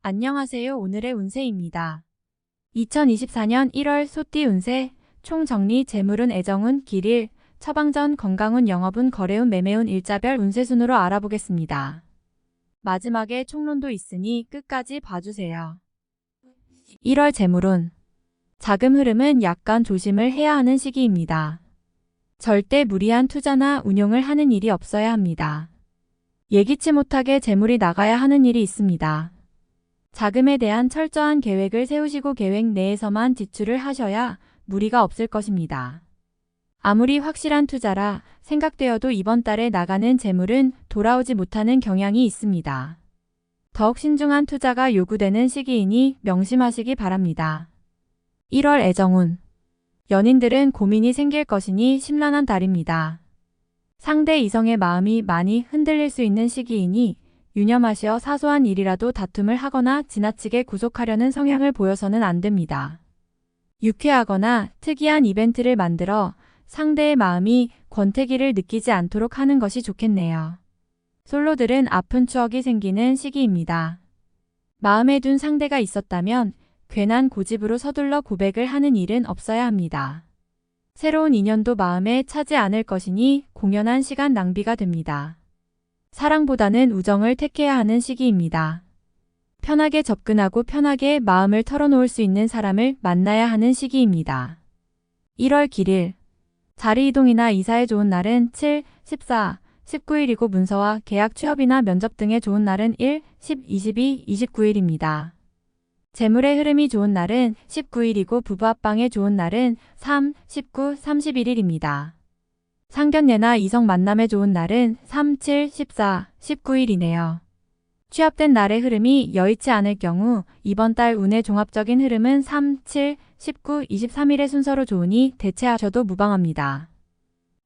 안녕하세요. 오늘의 운세입니다. 2024년 1월 소띠 운세, 총정리, 재물운, 애정운, 길일, 처방전, 건강운, 영업운, 거래운, 매매운, 일자별 운세 순으로 알아보겠습니다. 마지막에 총론도 있으니 끝까지 봐주세요. 1월 재물운. 자금 흐름은 약간 조심을 해야 하는 시기입니다. 절대 무리한 투자나 운용을 하는 일이 없어야 합니다. 예기치 못하게 재물이 나가야 하는 일이 있습니다. 자금에 대한 철저한 계획을 세우시고 계획 내에서만 지출을 하셔야 무리가 없을 것입니다. 아무리 확실한 투자라 생각되어도 이번 달에 나가는 재물은 돌아오지 못하는 경향이 있습니다. 더욱 신중한 투자가 요구되는 시기이니 명심하시기 바랍니다. 1월 애정운. 연인들은 고민이 생길 것이니 심란한 달입니다. 상대 이성의 마음이 많이 흔들릴 수 있는 시기이니 유념하시어 사소한 일이라도 다툼을 하거나 지나치게 구속하려는 성향을 보여서는 안 됩니다. 유쾌하거나 특이한 이벤트를 만들어 상대의 마음이 권태기를 느끼지 않도록 하는 것이 좋겠네요. 솔로들은 아픈 추억이 생기는 시기입니다. 마음에 둔 상대가 있었다면 괜한 고집으로 서둘러 고백을 하는 일은 없어야 합니다. 새로운 인연도 마음에 차지 않을 것이니 공연한 시간 낭비가 됩니다. 사랑보다는 우정을 택해야 하는 시기입니다. 편하게 접근하고 편하게 마음을 털어놓을 수 있는 사람을 만나야 하는 시기입니다. 1월 길일. 자리 이동이나 이사에 좋은 날은 7, 14, 19일이고 문서와 계약 취업이나 면접 등에 좋은 날은 1, 10, 22, 29일입니다. 재물의 흐름이 좋은 날은 19일이고 부부 합방에 좋은 날은 3, 19, 31일입니다. 상견례나 이성 만남에 좋은 날은 3, 7, 14, 19일이네요. 취업된 날의 흐름이 여의치 않을 경우 이번 달 운의 종합적인 흐름은 3, 7, 19, 23일의 순서로 좋으니 대체하셔도 무방합니다.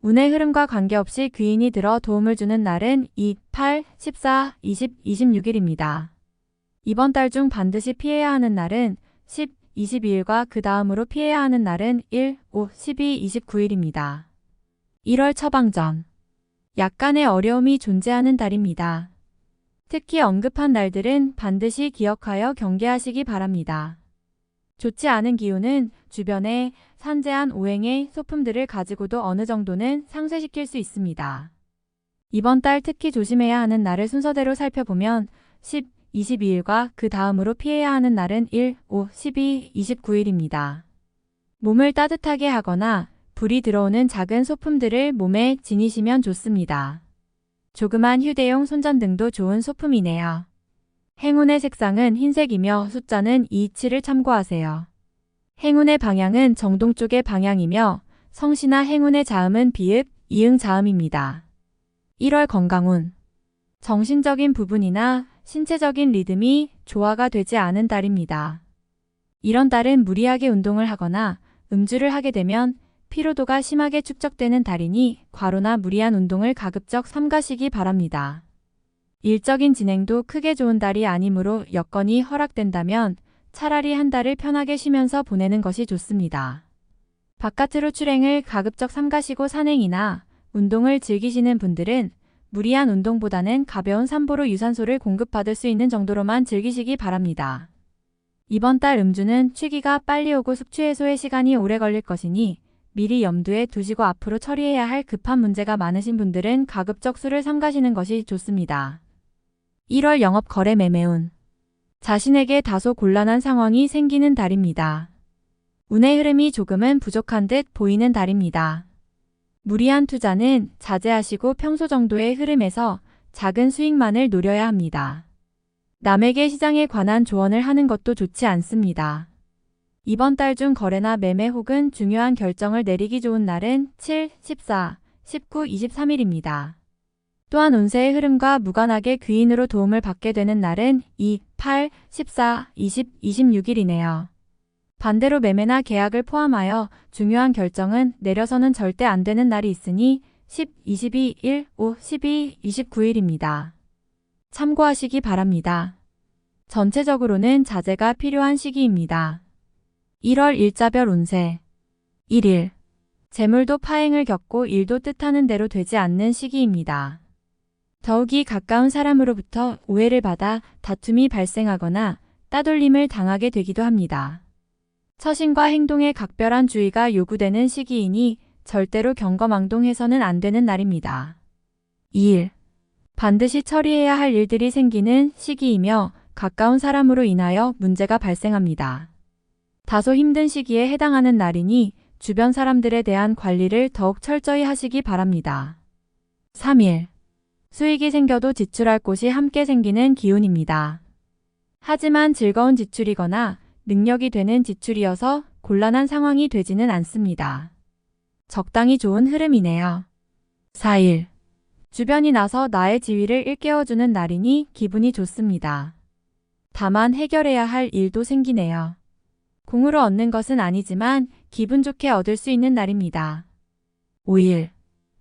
운의 흐름과 관계없이 귀인이 들어 도움을 주는 날은 2, 8, 14, 20, 26일입니다. 이번 달 중 반드시 피해야 하는 날은 10, 22일과 그 다음으로 피해야 하는 날은 1, 5, 12, 29일입니다. 1월 처방전. 약간의 어려움이 존재하는 달입니다. 특히 언급한 날들은 반드시 기억하여 경계하시기 바랍니다. 좋지 않은 기운은 주변에 산재한 오행의 소품들을 가지고도 어느 정도는 상쇄시킬 수 있습니다. 이번 달 특히 조심해야 하는 날을 순서대로 살펴보면 10, 22일과 그 다음으로 피해야 하는 날은 1, 5, 12, 29일입니다. 몸을 따뜻하게 하거나 불이 들어오는 작은 소품들을 몸에 지니시면 좋습니다. 조그만 휴대용 손전등도 좋은 소품이네요. 행운의 색상은 흰색이며 숫자는 27을 참고하세요. 행운의 방향은 정동쪽의 방향이며 성씨나 행운의 자음은 비읍, 이응 자음입니다. 1월 건강운. 정신적인 부분이나 신체적인 리듬이 조화가 되지 않은 달입니다. 이런 달은 무리하게 운동을 하거나 음주를 하게 되면 피로도가 심하게 축적되는 달이니 과로나 무리한 운동을 가급적 삼가시기 바랍니다. 일적인 진행도 크게 좋은 달이 아니므로 여건이 허락된다면 차라리 한 달을 편하게 쉬면서 보내는 것이 좋습니다. 바깥으로 출행을 가급적 삼가시고 산행이나 운동을 즐기시는 분들은 무리한 운동보다는 가벼운 산보로 유산소를 공급받을 수 있는 정도로만 즐기시기 바랍니다. 이번 달 음주는 취기가 빨리 오고 숙취 해소에 시간이 오래 걸릴 것이니 미리 염두에 두시고 앞으로 처리해야 할 급한 문제가 많으신 분들은 가급적 술을 삼가시는 것이 좋습니다. 1월 영업 거래 매매운. 자신에게 다소 곤란한 상황이 생기는 달입니다. 운의 흐름이 조금은 부족한 듯 보이는 달입니다. 무리한 투자는 자제하시고 평소 정도의 흐름에서 작은 수익만을 노려야 합니다. 남에게 시장에 관한 조언을 하는 것도 좋지 않습니다. 이번 달 중 거래나 매매 혹은 중요한 결정을 내리기 좋은 날은 7, 14, 19, 23일입니다. 또한 운세의 흐름과 무관하게 귀인으로 도움을 받게 되는 날은 2, 8, 14, 20, 26일이네요. 반대로 매매나 계약을 포함하여 중요한 결정은 내려서는 절대 안 되는 날이 있으니 10, 22, 1, 5, 12, 29일입니다. 참고하시기 바랍니다. 전체적으로는 자제가 필요한 시기입니다. 1월 일자별 운세. 1일. 재물도 파행을 겪고 일도 뜻하는 대로 되지 않는 시기입니다. 더욱이 가까운 사람으로부터 오해를 받아 다툼이 발생하거나 따돌림을 당하게 되기도 합니다. 처신과 행동에 각별한 주의가 요구되는 시기이니 절대로 경거망동해서는 안 되는 날입니다. 2일. 반드시 처리해야 할 일들이 생기는 시기이며 가까운 사람으로 인하여 문제가 발생합니다. 다소 힘든 시기에 해당하는 날이니 주변 사람들에 대한 관리를 더욱 철저히 하시기 바랍니다. 3일. 수익이 생겨도 지출할 곳이 함께 생기는 기운입니다. 하지만 즐거운 지출이거나 능력이 되는 지출이어서 곤란한 상황이 되지는 않습니다. 적당히 좋은 흐름이네요. 4일. 주변이 나서 나의 지위를 일깨워주는 날이니 기분이 좋습니다. 다만 해결해야 할 일도 생기네요. 공으로 얻는 것은 아니지만 기분 좋게 얻을 수 있는 날입니다. 5일.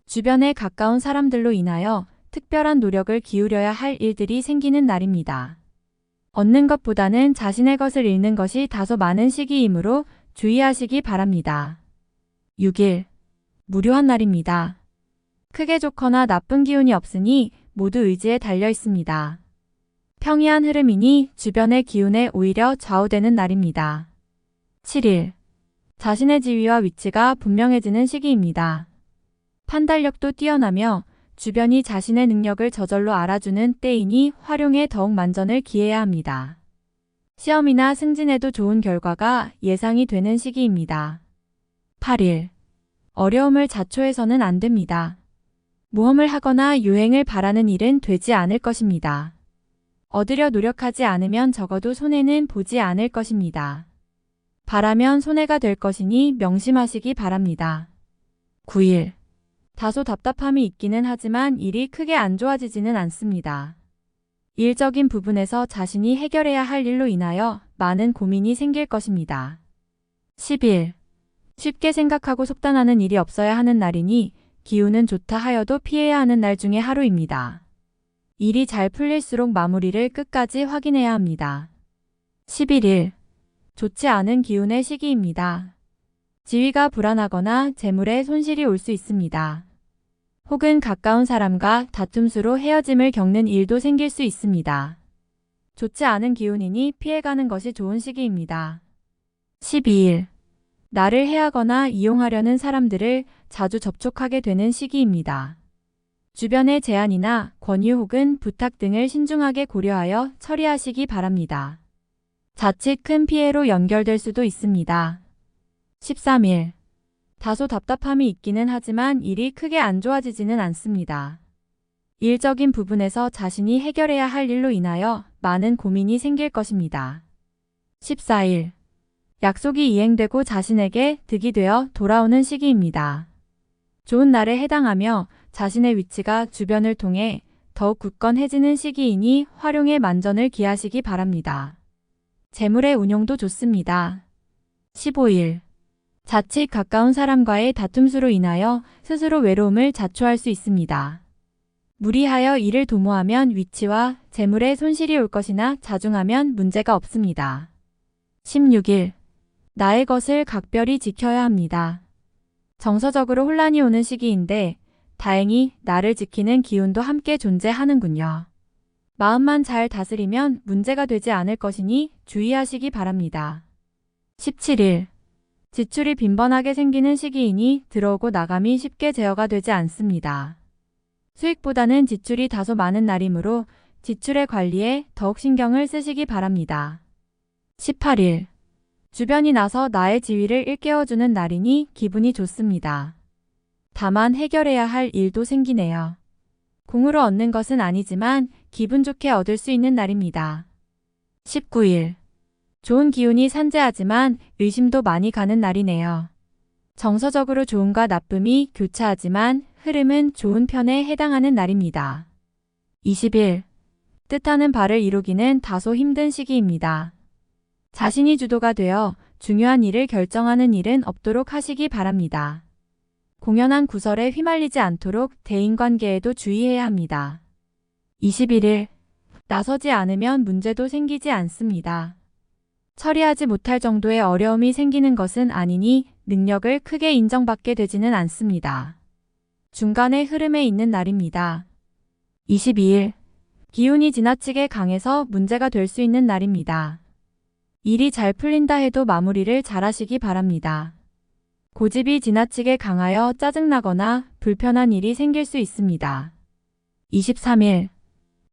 주변에 가까운 사람들로 인하여 특별한 노력을 기울여야 할 일들이 생기는 날입니다. 얻는 것보다는 자신의 것을 잃는 것이 다소 많은 시기이므로 주의하시기 바랍니다. 6일. 무료한 날입니다. 크게 좋거나 나쁜 기운이 없으니 모두 의지에 달려 있습니다. 평이한 흐름이니 주변의 기운에 오히려 좌우되는 날입니다. 7일. 자신의 지위와 위치가 분명해지는 시기입니다. 판단력도 뛰어나며 주변이 자신의 능력을 저절로 알아주는 때이니 활용에 더욱 만전을 기해야 합니다. 시험이나 승진에도 좋은 결과가 예상이 되는 시기입니다. 8일. 어려움을 자초해서는 안 됩니다. 모험을 하거나 유행을 바라는 일은 되지 않을 것입니다. 얻으려 노력하지 않으면 적어도 손해는 보지 않을 것입니다. 바라면 손해가 될 것이니 명심하시기 바랍니다. 9일. 다소 답답함이 있기는 하지만 일이 크게 안 좋아지지는 않습니다. 일적인 부분에서 자신이 해결해야 할 일로 인하여 많은 고민이 생길 것입니다. 10일. 쉽게 생각하고 속단하는 일이 없어야 하는 날이니 기운은 좋다 하여도 피해야 하는 날 중에 하루입니다. 일이 잘 풀릴수록 마무리를 끝까지 확인해야 합니다. 11일. 좋지 않은 기운의 시기입니다. 지위가 불안하거나 재물에 손실이 올 수 있습니다. 혹은 가까운 사람과 다툼수로 헤어짐을 겪는 일도 생길 수 있습니다. 좋지 않은 기운이니 피해가는 것이 좋은 시기입니다. 12일. 나를 해하거나 이용하려는 사람들을 자주 접촉하게 되는 시기입니다. 주변의 제안이나 권유 혹은 부탁 등을 신중하게 고려하여 처리하시기 바랍니다. 자칫 큰 피해로 연결될 수도 있습니다. 13일. 다소 답답함이 있기는 하지만 일이 크게 안 좋아지지는 않습니다. 일적인 부분에서 자신이 해결해야 할 일로 인하여 많은 고민이 생길 것입니다. 14일. 약속이 이행되고 자신에게 득이 되어 돌아오는 시기입니다. 좋은 날에 해당하며 자신의 위치가 주변을 통해 더욱 굳건해지는 시기이니 활용에 만전을 기하시기 바랍니다. 재물의 운용도 좋습니다. 15일. 자칫 가까운 사람과의 다툼수로 인하여 스스로 외로움을 자초할 수 있습니다. 무리하여 일을 도모하면 위치와 재물에 손실이 올 것이나 자중하면 문제가 없습니다. 16일. 나의 것을 각별히 지켜야 합니다. 정서적으로 혼란이 오는 시기인데 다행히 나를 지키는 기운도 함께 존재하는군요. 마음만 잘 다스리면 문제가 되지 않을 것이니 주의하시기 바랍니다. 17일. 지출이 빈번하게 생기는 시기이니 들어오고 나감이 쉽게 제어가 되지 않습니다. 수익보다는 지출이 다소 많은 날이므로 지출의 관리에 더욱 신경을 쓰시기 바랍니다. 18일. 주변이 나서 나의 지위를 일깨워주는 날이니 기분이 좋습니다. 다만 해결해야 할 일도 생기네요. 공으로 얻는 것은 아니지만 기분 좋게 얻을 수 있는 날입니다. 19일. 좋은 기운이 산재하지만 의심도 많이 가는 날이네요. 정서적으로 좋음과 나쁨이 교차하지만 흐름은 좋은 편에 해당하는 날입니다. 20일. 뜻하는 바를 이루기는 다소 힘든 시기입니다. 자신이 주도가 되어 중요한 일을 결정하는 일은 없도록 하시기 바랍니다. 공연한 구설에 휘말리지 않도록 대인관계에도 주의해야 합니다. 21일. 나서지 않으면 문제도 생기지 않습니다. 처리하지 못할 정도의 어려움이 생기는 것은 아니니 능력을 크게 인정받게 되지는 않습니다. 중간의 흐름에 있는 날입니다. 22일. 기운이 지나치게 강해서 문제가 될 수 있는 날입니다. 일이 잘 풀린다 해도 마무리를 잘하시기 바랍니다. 고집이 지나치게 강하여 짜증나거나 불편한 일이 생길 수 있습니다. 23일.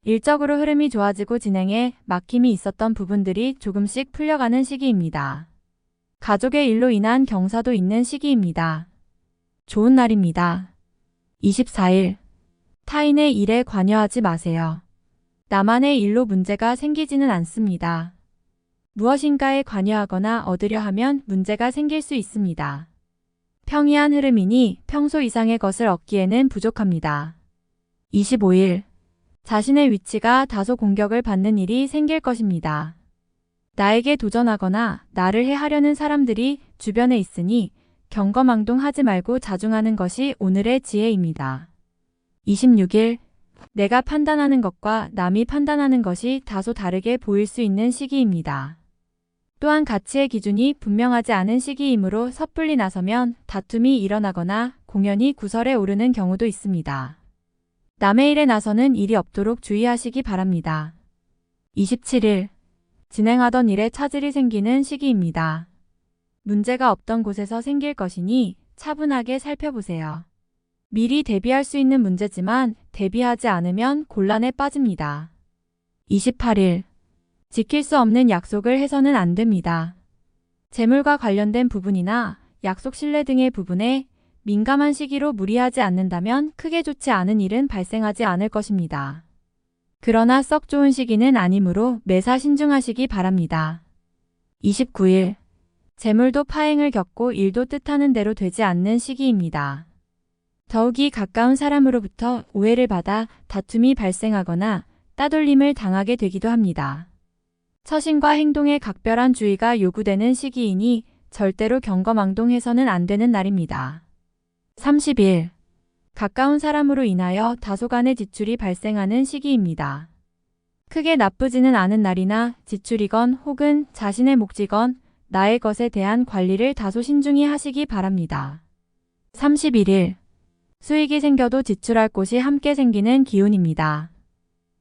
일적으로 흐름이 좋아지고 진행에 막힘이 있었던 부분들이 조금씩 풀려가는 시기입니다. 가족의 일로 인한 경사도 있는 시기입니다. 좋은 날입니다. 24일. 타인의 일에 관여하지 마세요. 나만의 일로 문제가 생기지는 않습니다. 무엇인가에 관여하거나 얻으려 하면 문제가 생길 수 있습니다. 평이한 흐름이니 평소 이상의 것을 얻기에는 부족합니다. 25일. 자신의 위치가 다소 공격을 받는 일이 생길 것입니다. 나에게 도전하거나 나를 해하려는 사람들이 주변에 있으니 경거망동하지 말고 자중하는 것이 오늘의 지혜입니다. 26일. 내가 판단하는 것과 남이 판단하는 것이 다소 다르게 보일 수 있는 시기입니다. 또한 가치의 기준이 분명하지 않은 시기이므로 섣불리 나서면 다툼이 일어나거나 공연이 구설에 오르는 경우도 있습니다. 남의 일에 나서는 일이 없도록 주의하시기 바랍니다. 27일. 진행하던 일에 차질이 생기는 시기입니다. 문제가 없던 곳에서 생길 것이니 차분하게 살펴보세요. 미리 대비할 수 있는 문제지만 대비하지 않으면 곤란에 빠집니다. 28일. 지킬 수 없는 약속을 해서는 안 됩니다. 재물과 관련된 부분이나 약속 신뢰 등의 부분에 민감한 시기로 무리하지 않는다면 크게 좋지 않은 일은 발생하지 않을 것입니다. 그러나 썩 좋은 시기는 아니므로 매사 신중하시기 바랍니다. 29일. 재물도 파행을 겪고 일도 뜻하는 대로 되지 않는 시기입니다. 더욱이 가까운 사람으로부터 오해를 받아 다툼이 발생하거나 따돌림을 당하게 되기도 합니다. 처신과 행동에 각별한 주의가 요구되는 시기이니 절대로 경거망동해서는 안 되는 날입니다. 30일. 가까운 사람으로 인하여 다소간의 지출이 발생하는 시기입니다. 크게 나쁘지는 않은 날이나 지출이건 혹은 자신의 몫이건 나의 것에 대한 관리를 다소 신중히 하시기 바랍니다. 31일. 수익이 생겨도 지출할 곳이 함께 생기는 기운입니다.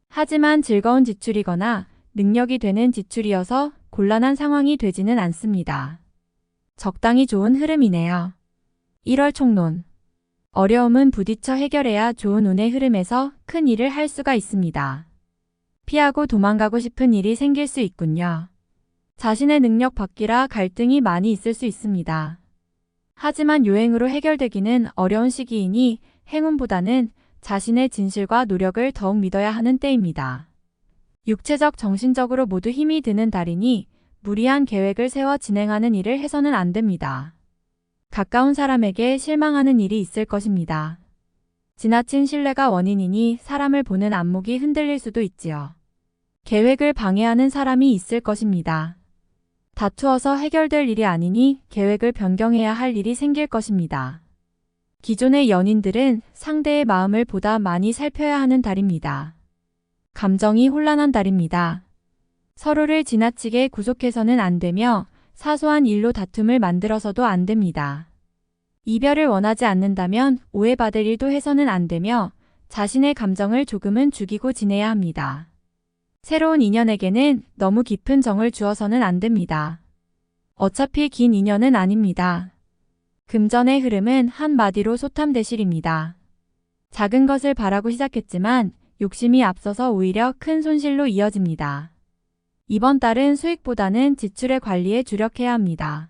하지만 즐거운 지출이거나 능력이 되는 지출이어서 곤란한 상황이 되지는 않습니다. 적당히 좋은 흐름이네요. 1월 총론. 어려움은 부딪혀 해결해야 좋은 운의 흐름에서 큰 일을 할 수가 있습니다. 피하고 도망가고 싶은 일이 생길 수 있군요. 자신의 능력 밖이라 갈등이 많이 있을 수 있습니다. 하지만 요행으로 해결되기는 어려운 시기이니 행운보다는 자신의 진실과 노력을 더욱 믿어야 하는 때입니다. 육체적, 정신적으로 모두 힘이 드는 달이니 무리한 계획을 세워 진행하는 일을 해서는 안 됩니다. 가까운 사람에게 실망하는 일이 있을 것입니다. 지나친 신뢰가 원인이니 사람을 보는 안목이 흔들릴 수도 있지요. 계획을 방해하는 사람이 있을 것입니다. 다투어서 해결될 일이 아니니 계획을 변경해야 할 일이 생길 것입니다. 기존의 연인들은 상대의 마음을 보다 많이 살펴야 하는 달입니다. 감정이 혼란한 달입니다. 서로를 지나치게 구속해서는 안 되며 사소한 일로 다툼을 만들어서도 안 됩니다. 이별을 원하지 않는다면 오해받을 일도 해서는 안 되며 자신의 감정을 조금은 죽이고 지내야 합니다. 새로운 인연에게는 너무 깊은 정을 주어서는 안 됩니다. 어차피 긴 인연은 아닙니다. 금전의 흐름은 한마디로 소탐대실입니다. 작은 것을 바라고 시작했지만 욕심이 앞서서 오히려 큰 손실로 이어집니다. 이번 달은 수익보다는 지출의 관리에 주력해야 합니다.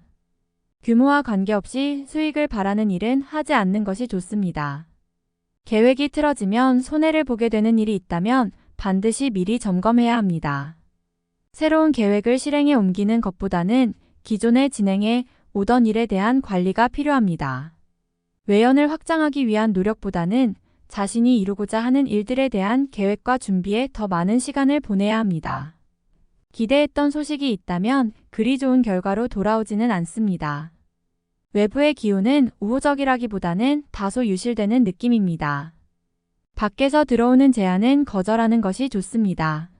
규모와 관계없이 수익을 바라는 일은 하지 않는 것이 좋습니다. 계획이 틀어지면 손해를 보게 되는 일이 있다면 반드시 미리 점검해야 합니다. 새로운 계획을 실행에 옮기는 것보다는 기존에 진행해 오던 일에 대한 관리가 필요합니다. 외연을 확장하기 위한 노력보다는 자신이 이루고자 하는 일들에 대한 계획과 준비에 더 많은 시간을 보내야 합니다. 기대했던 소식이 있다면 그리 좋은 결과로 돌아오지는 않습니다. 외부의 기운은 우호적이라기보다는 다소 유실되는 느낌입니다. 밖에서 들어오는 제안은 거절하는 것이 좋습니다.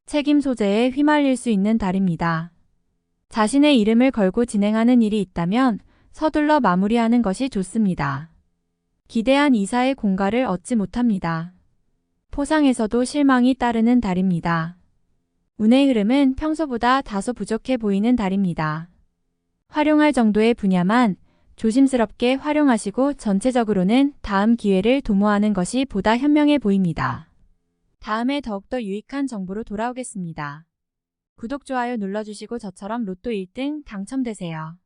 책임 소재에 휘말릴 수 있는 달입니다. 자신의 이름을 걸고 진행하는 일이 있다면 서둘러 마무리하는 것이 좋습니다. 기대한 이사의 공가를 얻지 못합니다. 포상에서도 실망이 따르는 달입니다. 운의 흐름은 평소보다 다소 부족해 보이는 달입니다. 활용할 정도의 분야만 조심스럽게 활용하시고 전체적으로는 다음 기회를 도모하는 것이 보다 현명해 보입니다. 다음에 더욱더 유익한 정보로 돌아오겠습니다. 구독, 좋아요 눌러주시고 저처럼 로또 1등 당첨되세요.